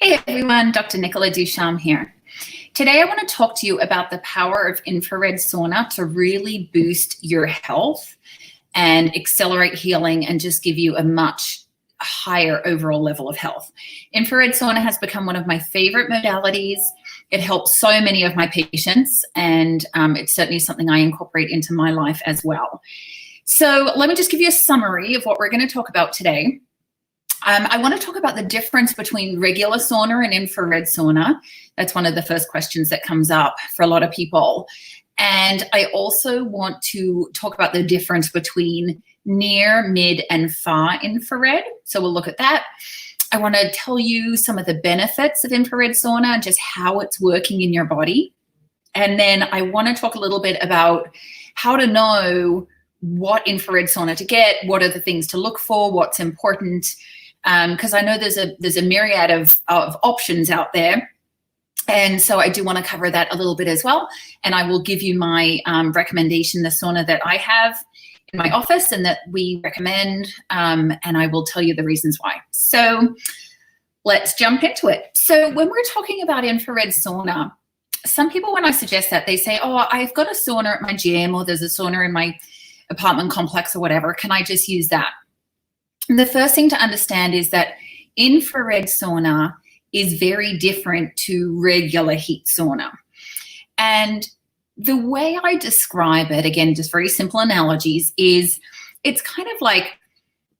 Hey everyone, Dr. Nicola Ducharme here. Today I want to talk to you about the power of infrared sauna to really boost your health and accelerate healing and just give you a much higher overall level of health. Infrared sauna has become one of my favorite modalities. It helps so many of my patients, and it's certainly something I incorporate into my life as well. So let me just give you a summary of what we're going to talk about today. I want to talk about the difference between regular sauna and infrared sauna. That's one of the first questions that comes up for a lot of people. And I also want to talk about the difference between near, mid, and far infrared. So we'll look at that. I want to tell you some of the benefits of infrared sauna and just how it's working in your body. And then I want to talk a little bit about how to know what infrared sauna to get, what are the things to look for, what's important. Because I know there's a myriad of options out there. And so I do want to cover that a little bit as well. And I will give you my recommendation, the sauna that I have in my office and that we recommend, and I will tell you the reasons why. So let's jump into it. So when we're talking about infrared sauna, some people, when I suggest that, they say, oh, I've got a sauna at my gym, or there's a sauna in my apartment complex or whatever. Can I just use that? And the first thing to understand is that infrared sauna is very different to regular heat sauna. And the way I describe it, again, just very simple analogies, is it's kind of like,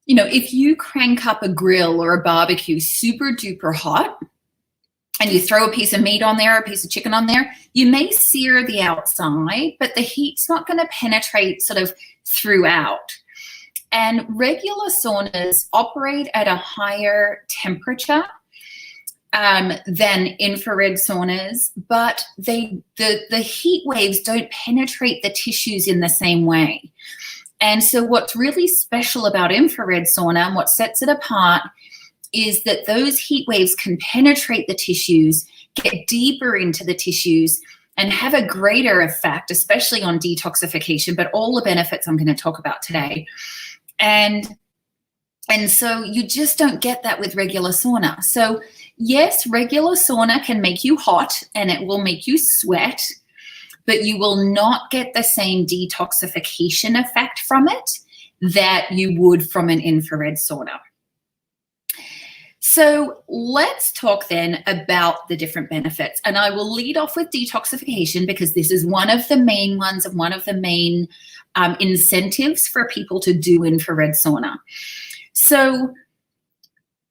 you know, if you crank up a grill or a barbecue super duper hot and you throw a piece of meat on there, a piece of chicken on there, you may sear the outside, but the heat's not going to penetrate sort of throughout. And regular saunas operate at a higher temperature than infrared saunas, but the heat waves don't penetrate the tissues in the same way. And so what's really special about infrared sauna and what sets it apart is that those heat waves can penetrate the tissues, get deeper into the tissues, and have a greater effect, especially on detoxification, but all the benefits I'm going to talk about today. And so you just don't get that with regular sauna. So yes, regular sauna can make you hot and it will make you sweat, but you will not get the same detoxification effect from it that you would from an infrared sauna. So let's talk then about the different benefits. And I will lead off with detoxification because this is one of the main ones and one of the main incentives for people to do infrared sauna. So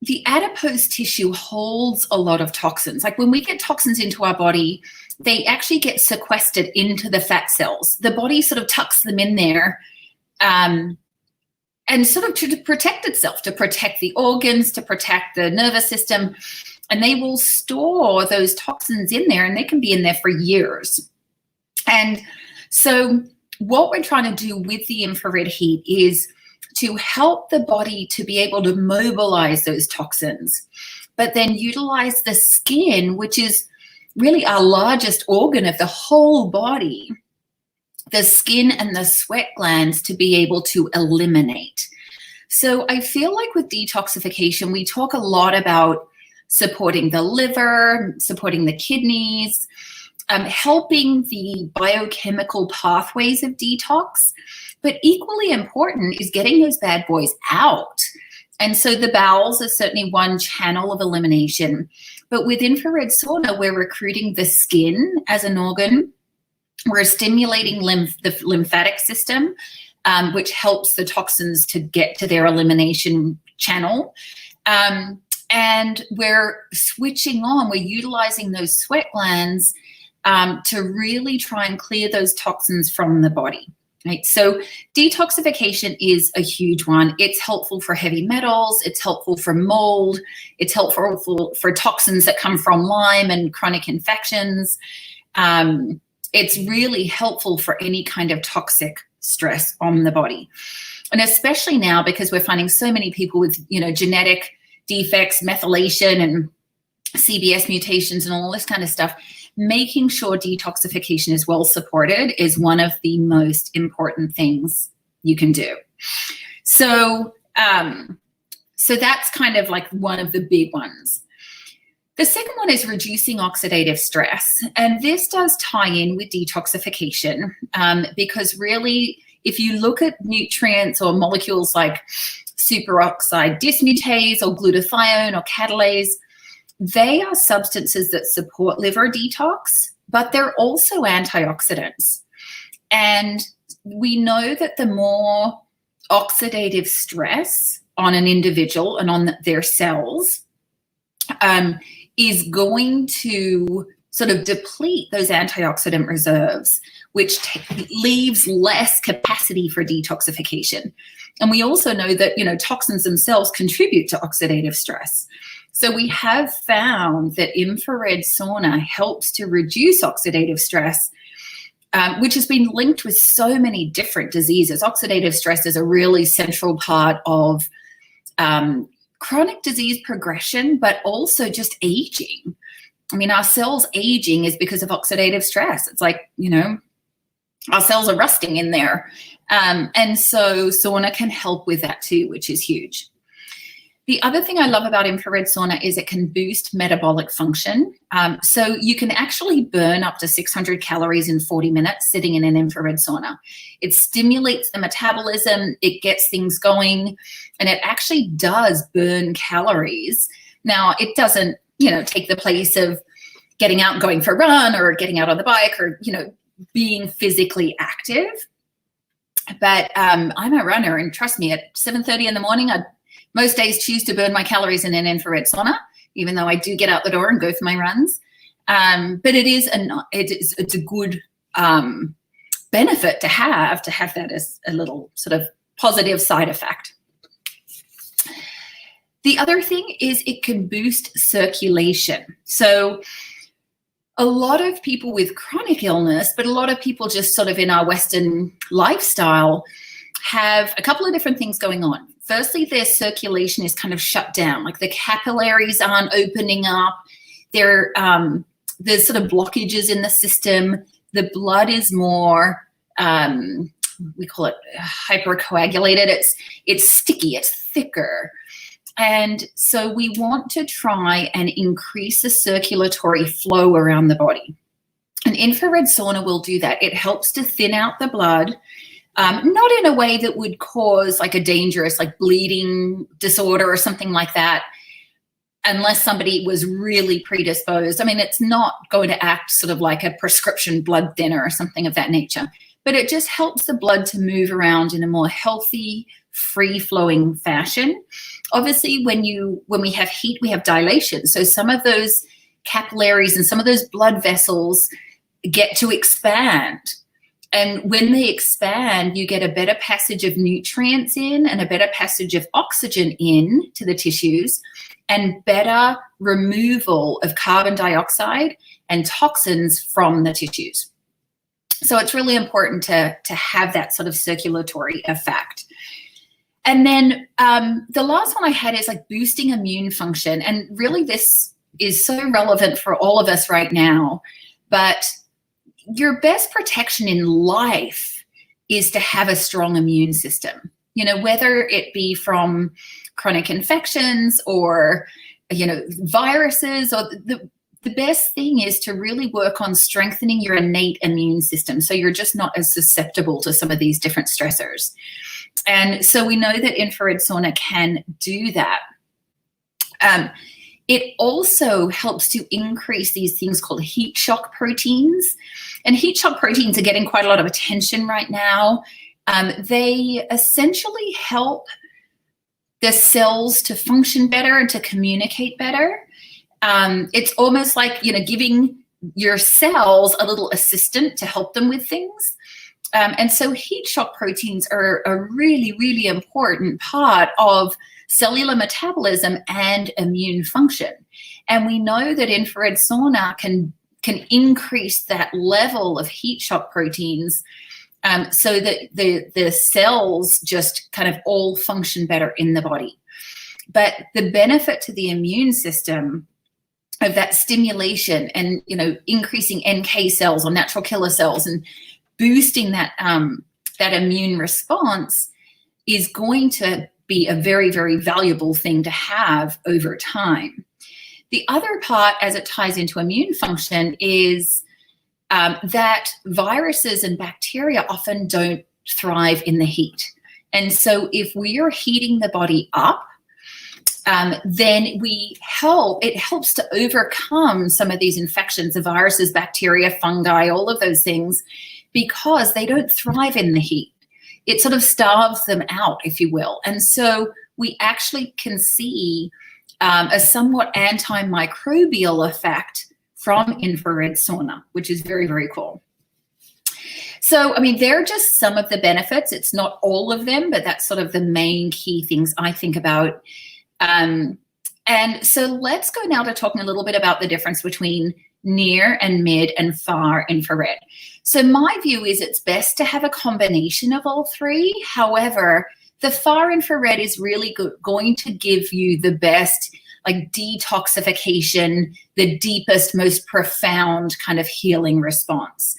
the adipose tissue holds a lot of toxins. Like when we get toxins into our body, they actually get sequestered into the fat cells. The body sort of tucks them in there and sort of to protect itself, to protect the organs, to protect the nervous system. And they will store those toxins in there, and they can be in there for years. And so what we're trying to do with the infrared heat is to help the body to be able to mobilize those toxins, but then utilize the skin, which is really our largest organ of the whole body, the skin and the sweat glands, to be able to eliminate. So I feel like with detoxification, we talk a lot about supporting the liver, supporting the kidneys, helping the biochemical pathways of detox, but equally important is getting those bad boys out. And so the bowels are certainly one channel of elimination, but with infrared sauna, we're recruiting the skin as an organ. We're stimulating the lymphatic system, which helps the toxins to get to their elimination channel. And we're switching on, we're utilizing those sweat glands to really try and clear those toxins from the body. Right? So detoxification is a huge one. It's helpful for heavy metals. It's helpful for mold. It's helpful for toxins that come from Lyme and chronic infections. It's really helpful for any kind of toxic stress on the body. And especially now, because we're finding so many people with, genetic defects, methylation and CBS mutations and all this kind of stuff, making sure detoxification is well supported is one of the most important things you can do. So that's kind of like one of the big ones. The second one is reducing oxidative stress. And this does tie in with detoxification because really, if you look at nutrients or molecules like superoxide dismutase or glutathione or catalase, they are substances that support liver detox, but they're also antioxidants. And we know that the more oxidative stress on an individual and on their cells is going to sort of deplete those antioxidant reserves, which leaves less capacity for detoxification. And we also know that, toxins themselves contribute to oxidative stress. So we have found that infrared sauna helps to reduce oxidative stress, which has been linked with so many different diseases. Oxidative stress is a really central part of chronic disease progression, but also just aging. I mean, our cells aging is because of oxidative stress. It's like, our cells are rusting in there. And so sauna can help with that too, which is huge. The other thing I love about infrared sauna is it can boost metabolic function. So you can actually burn up to 600 calories in 40 minutes sitting in an infrared sauna. It stimulates the metabolism, it gets things going, and it actually does burn calories. Now, it doesn't, take the place of getting out and going for a run or getting out on the bike or, being physically active. But I'm a runner, and trust me, at 7:30 in the morning, I most days choose to burn my calories in an infrared sauna, even though I do get out the door and go for my runs. But it's a good benefit to have that as a little sort of positive side effect. The other thing is it can boost circulation. So a lot of people with chronic illness, but a lot of people just sort of in our Western lifestyle have a couple of different things going on. Firstly, their circulation is kind of shut down, like the capillaries aren't opening up. There's sort of blockages in the system. The blood is more, we call it hypercoagulated. It's sticky, it's thicker. And so we want to try and increase the circulatory flow around the body. An infrared sauna will do that. It helps to thin out the blood, not in a way that would cause like a dangerous like bleeding disorder or something like that, unless somebody was really predisposed. I mean, it's not going to act sort of like a prescription blood thinner or something of that nature, but it just helps the blood to move around in a more healthy, free-flowing fashion. Obviously, when we have heat, we have dilation. So some of those capillaries and some of those blood vessels get to expand. And when they expand, you get a better passage of nutrients in and a better passage of oxygen in to the tissues and better removal of carbon dioxide and toxins from the tissues. So it's really important to have that sort of circulatory effect. And then the last one I had is like boosting immune function. And really this is so relevant for all of us right now. But your best protection in life is to have a strong immune system, whether it be from chronic infections or, viruses, or the best thing is to really work on strengthening your innate immune system so you're just not as susceptible to some of these different stressors. And so we know that infrared sauna can do that. It also helps to increase these things called heat shock proteins. And heat shock proteins are getting quite a lot of attention right now. They essentially help the cells to function better and to communicate better. It's almost like, giving your cells a little assistant to help them with things. And so heat shock proteins are a really, really important part of cellular metabolism and immune function. And we know that infrared sauna can increase that level of heat shock proteins so that the cells just kind of all function better in the body. But the benefit to the immune system of that stimulation and, increasing NK cells or natural killer cells and boosting that immune response is going to be a very, very valuable thing to have over time. The other part, as it ties into immune function, is that viruses and bacteria often don't thrive in the heat. And so if we are heating the body up, then it helps to overcome some of these infections, the viruses, bacteria, fungi, all of those things, because they don't thrive in the heat. It sort of starves them out, if you will. And so we actually can see a somewhat antimicrobial effect from infrared sauna, which is very, very cool. So, I mean, they're just some of the benefits. It's not all of them, but that's sort of the main key things I think about. And so let's go now to talking a little bit about the difference between near and mid and far infrared. So my view is it's best to have a combination of all three. However, the far infrared is really going to give you the best like detoxification, the deepest, most profound kind of healing response.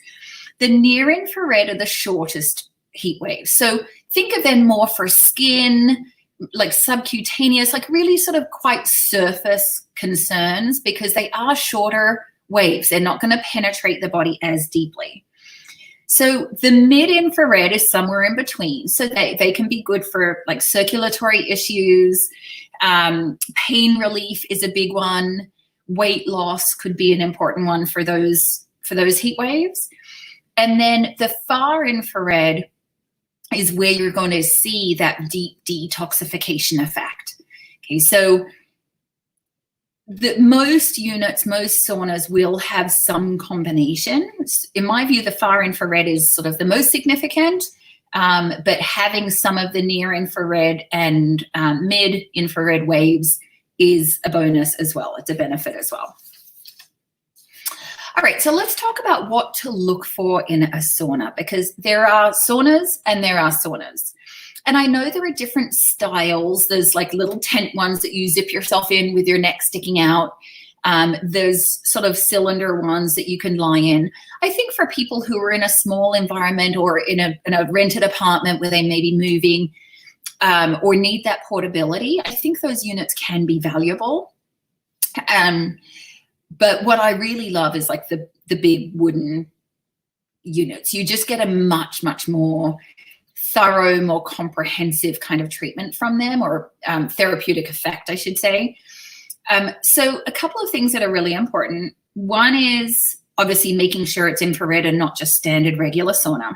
The near infrared are the shortest heat waves. So think of them more for skin, like subcutaneous, like really sort of quite surface concerns, because they are shorter waves. They're not going to penetrate the body as deeply. So the mid-infrared is somewhere in between. So they can be good for like circulatory issues. Pain relief is a big one. Weight loss could be an important one for those heat waves. And then the far infrared is where you're going to see that deep detoxification effect. Okay, so most units, most saunas will have some combination. In my view, the far infrared is sort of the most significant, but having some of the near infrared and mid infrared waves is a bonus as well. It's a benefit as well. All right, so let's talk about what to look for in a sauna, because there are saunas and there are saunas. And I know there are different styles. There's like little tent ones that you zip yourself in with your neck sticking out. There's sort of cylinder ones that you can lie in. I think for people who are in a small environment or in a rented apartment where they may be moving or need that portability, I think those units can be valuable. But what I really love is like the big wooden units. You just get a much, much more thorough, more comprehensive kind of treatment from them, or therapeutic effect, I should say. So a couple of things that are really important. One is obviously making sure it's infrared and not just standard regular sauna.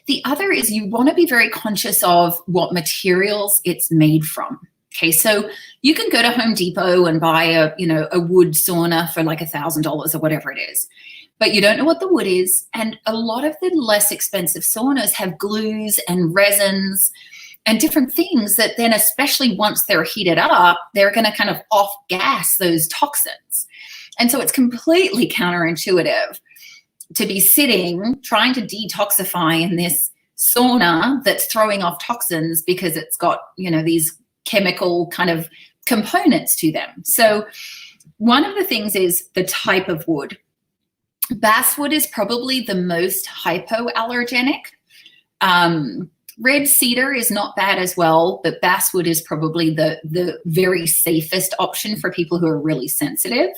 The other is you want to be very conscious of what materials it's made from. Okay, so you can go to Home Depot and buy a wood sauna for like $1,000 or whatever it is, but you don't know what the wood is. And a lot of the less expensive saunas have glues and resins and different things that then, especially once they're heated up, they're going to kind of off-gas those toxins. And so it's completely counterintuitive to be sitting trying to detoxify in this sauna that's throwing off toxins because it's got, these chemical kind of components to them. So one of the things is the type of wood. Basswood is probably the most hypoallergenic. Red cedar is not bad as well, but basswood is probably the very safest option for people who are really sensitive.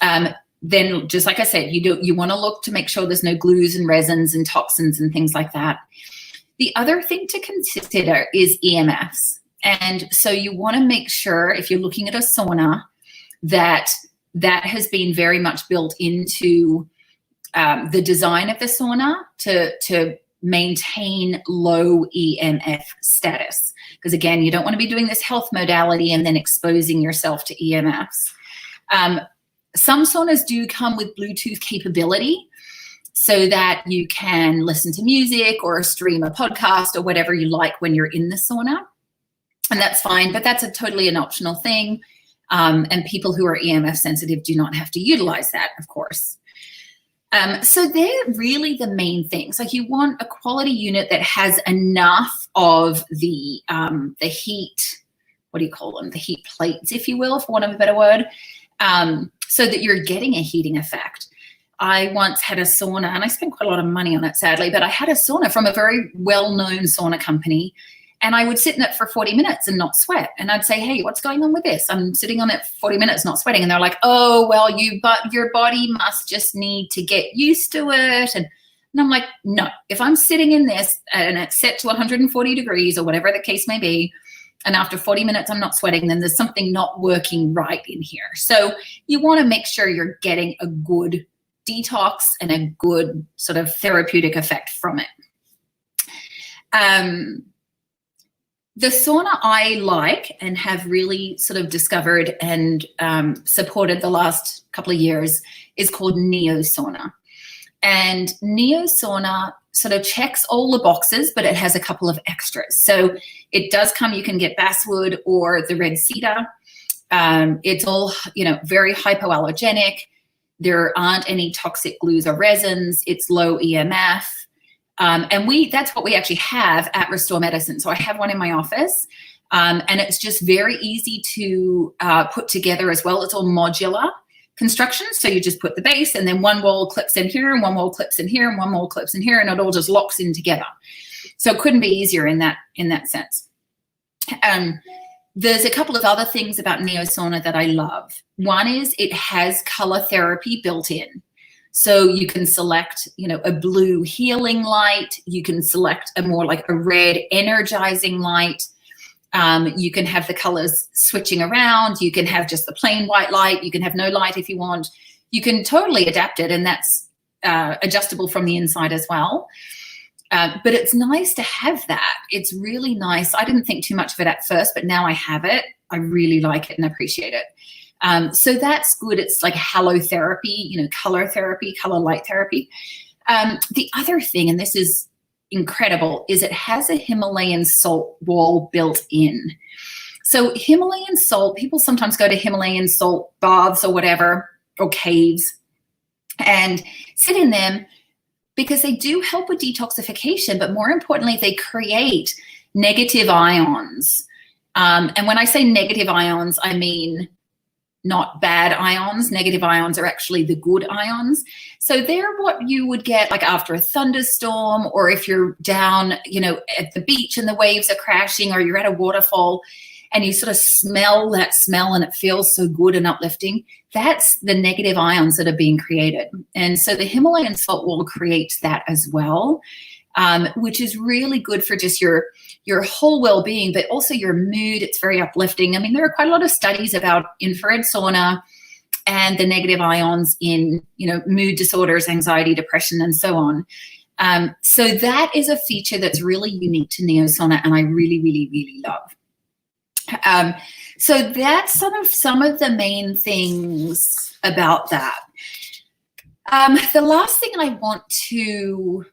Then, just like I said, you want to look to make sure there's no glues and resins and toxins and things like that. The other thing to consider is EMFs. And so you want to make sure, if you're looking at a sauna, that has been very much built into the design of the sauna to maintain low EMF status. Because again, you don't want to be doing this health modality and then exposing yourself to EMFs. Some saunas do come with Bluetooth capability so that you can listen to music or stream a podcast or whatever you like when you're in the sauna. And that's fine, but that's totally an optional thing. And people who are EMF sensitive do not have to utilize that, of course. So they're really the main things. Like you want a quality unit that has enough of the heat, what do you call them? The heat plates, if you will, for want of a better word, so that you're getting a heating effect. I once had a sauna, and I spent quite a lot of money on it, sadly, but I had a sauna from a very well-known sauna company. And I would sit in it for 40 minutes and not sweat. And I'd say, hey, what's going on with this? I'm sitting on it 40 minutes, not sweating. And they're like, oh, well, your body must just need to get used to it. And I'm like, no, if I'm sitting in this and it's set to 140 degrees or whatever the case may be, and after 40 minutes I'm not sweating, then there's something not working right in here. So you want to make sure you're getting a good detox and a good sort of therapeutic effect from it. The sauna I like and have really sort of discovered and supported the last couple of years is called Neo Sauna. And Neo Sauna sort of checks all the boxes, but it has a couple of extras. So it does come, you can get basswood or the red cedar. It's all, very hypoallergenic. There aren't any toxic glues or resins. It's low EMF. And that's what we actually have at Restore Medicine. So I have one in my office, and it's just very easy to put together as well. It's all modular construction. So you just put the base, and then one wall clips in here, and one wall clips in here, and one wall clips in here, and it all just locks in together. So it couldn't be easier in that sense. There's a couple of other things about Neo Sauna that I love. One is it has color therapy built in. So you can select, a blue healing light. You can select a more like a red energizing light. You can have the colors switching around. You can have just the plain white light. You can have no light if you want. You can totally adapt it, and that's adjustable from the inside as well. But it's nice to have that. It's really nice. I didn't think too much of it at first, but now I have it. I really like it and appreciate it. So that's good. It's like halotherapy, color therapy, color light therapy. The other thing, and this is incredible, is it has a Himalayan salt wall built in. So Himalayan salt, people sometimes go to Himalayan salt baths or whatever, or caves, and sit in them because they do help with detoxification, but more importantly, they create negative ions. And when I say negative ions, I mean not bad ions. Negative ions are actually the good ions. So they're what you would get like after a thunderstorm, or if you're down, at the beach and the waves are crashing, or you're at a waterfall and you sort of smell that smell and it feels so good and uplifting. That's the negative ions that are being created. And so the Himalayan salt wall creates that as well, which is really good for just your whole well-being, but also your mood. It's very uplifting. I mean, there are quite a lot of studies about infrared sauna and the negative ions in, mood disorders, anxiety, depression, and so on. So that is a feature that's really unique to Neo Sauna, and I really, really, really love. So that's sort of some of the main things about that. The last thing I want to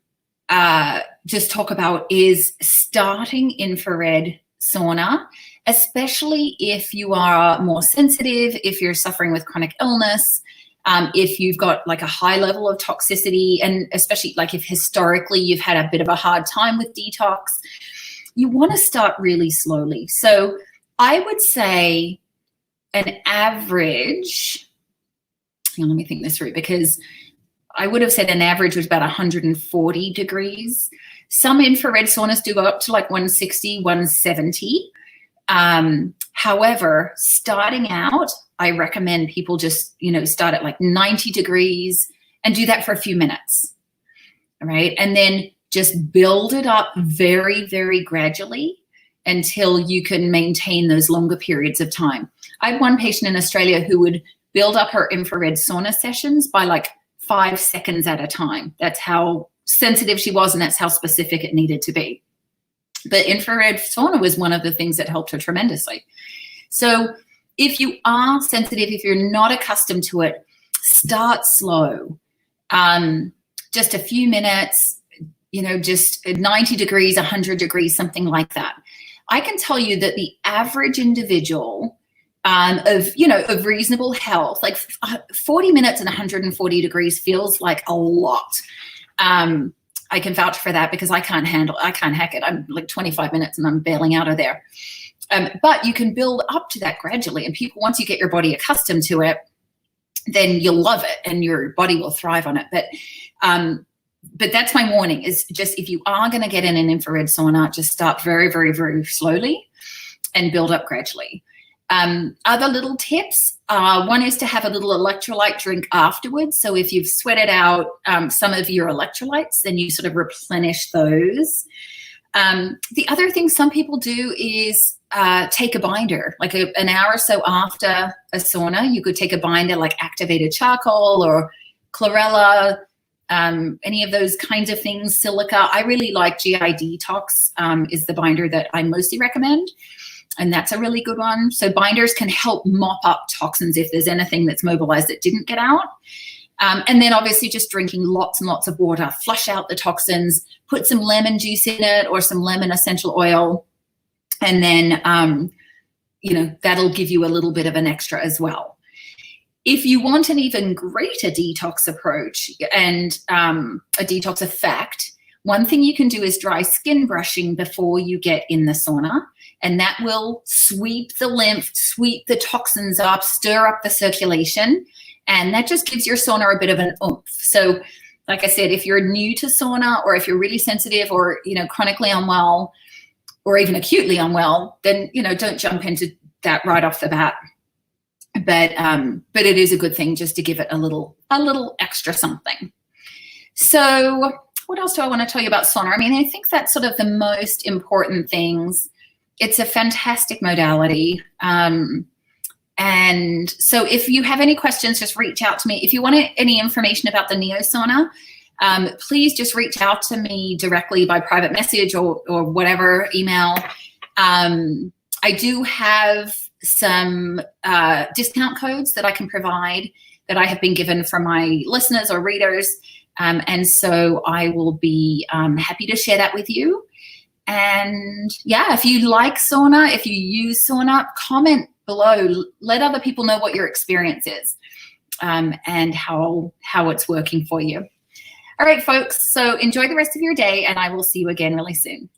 just talk about is starting infrared sauna, especially if you are more sensitive, if you're suffering with chronic illness, if you've got like a high level of toxicity, and especially like if historically you've had a bit of a hard time with detox, you want to start really slowly. So I would say an average, hang on, let me think this through, because I would have said an average was about 140 degrees. Some infrared saunas do go up to like 160, 170. However, starting out, I recommend people just, start at like 90 degrees and do that for a few minutes, all right? And then just build it up very, very gradually until you can maintain those longer periods of time. I had one patient in Australia who would build up her infrared sauna sessions by like 5 seconds at a time. That's how sensitive she was, and that's how specific it needed to be. But infrared sauna was one of the things that helped her tremendously. So if you are sensitive, if you're not accustomed to it, start slow. Just a few minutes, just 90 degrees, 100 degrees, something like that. I can tell you that the average individual of reasonable health, like 40 minutes and 140 degrees feels like a lot. I can vouch for that because I can't hack it. I'm like 25 minutes and I'm bailing out of there. But you can build up to that gradually, and people, once you get your body accustomed to it, then you'll love it and your body will thrive on it. But but that's my warning, is just if you are going to get in an infrared sauna, just start very, very, very slowly and build up gradually. Other little tips, one is to have a little electrolyte drink afterwards. So if you've sweated out some of your electrolytes, then you sort of replenish those. The other thing some people do is take a binder, like an hour or so after a sauna. You could take a binder like activated charcoal or chlorella, any of those kinds of things, silica. I really like GI Detox is the binder that I mostly recommend. And that's a really good one. So binders can help mop up toxins if there's anything that's mobilized that didn't get out. And then obviously just drinking lots and lots of water, flush out the toxins, put some lemon juice in it or some lemon essential oil. And then, you know, that'll give you a little bit of an extra as well. If you want an even greater detox approach and a detox effect, one thing you can do is dry skin brushing before you get in the sauna. And that will sweep the lymph, sweep the toxins up, stir up the circulation. And that just gives your sauna a bit of an oomph. So like I said, if you're new to sauna or if you're really sensitive or, you know, chronically unwell or even acutely unwell, then, you know, don't jump into that right off the bat. But it is a good thing just to give it a little extra something. So what else do I want to tell you about sauna? I mean, I think that's sort of the most important things. It's a fantastic modality. And so if you have any questions, just reach out to me. If you want any information about the Neo Sauna, please just reach out to me directly by private message or whatever, email. I do have some discount codes that I can provide that I have been given from my listeners or readers. And so I will be happy to share that with you. And yeah, if you like sauna, if you use sauna, comment below. Let other people know what your experience is and how it's working for you. All right, folks. So enjoy the rest of your day, and I will see you again really soon.